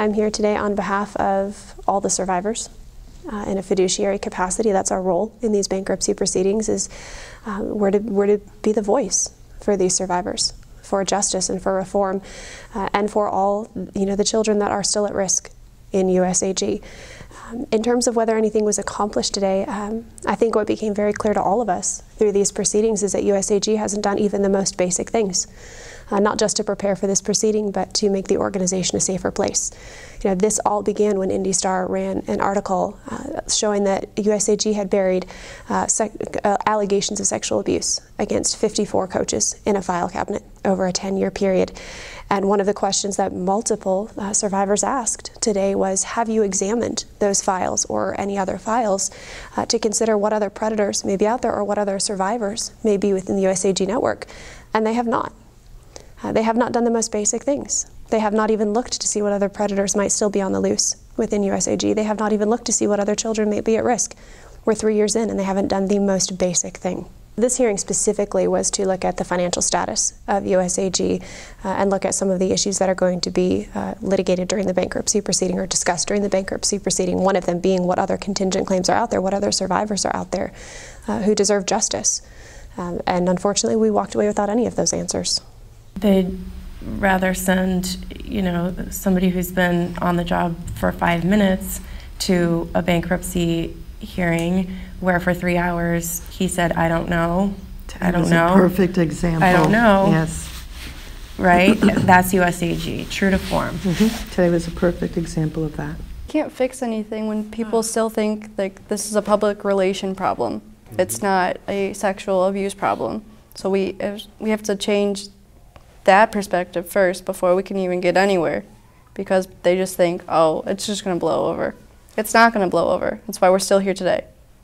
I'm here today on behalf of all the survivors in a fiduciary capacity. That's our role in these bankruptcy proceedings, is we're to be the voice for these survivors, for justice and for reform, and for all the children that are still at risk in USAG. In terms of whether anything was accomplished today, I think what became very clear to all of us through these proceedings is that USAG hasn't done even the most basic things, not just to prepare for this proceeding, but to make the organization a safer place. This all began when Indy Star ran an article showing that USAG had buried allegations of sexual abuse against 54 coaches in a file cabinet over a 10-year period. And one of the questions that multiple survivors asked today was, have you examined those files or any other files to consider what other predators may be out there or what other survivors may be within the USAG network? And they have not. They have not done the most basic things. They have not even looked to see what other predators might still be on the loose within USAG. They have not even looked to see what other children may be at risk. We're 3 years in and they haven't done the most basic thing. This hearing specifically was to look at the financial status of USAG and look at some of the issues that are going to be litigated during the bankruptcy proceeding or discussed during the bankruptcy proceeding, one of them being what other contingent claims are out there, what other survivors are out there who deserve justice. And unfortunately, we walked away without any of those answers. They'd rather send, somebody who's been on the job for 5 minutes to a bankruptcy hearing where for 3 hours he said, I don't know, I don't know. A perfect example. I don't know. Yes. Right? That's USAG, true to form. Today was a perfect example of that. You can't fix anything when people still think like this is a public relation problem. It's not a sexual abuse problem. So we have to change that perspective first before we can even get anywhere, because they just think, oh, it's just going to blow over. It's not going to blow over. That's why we're still here today.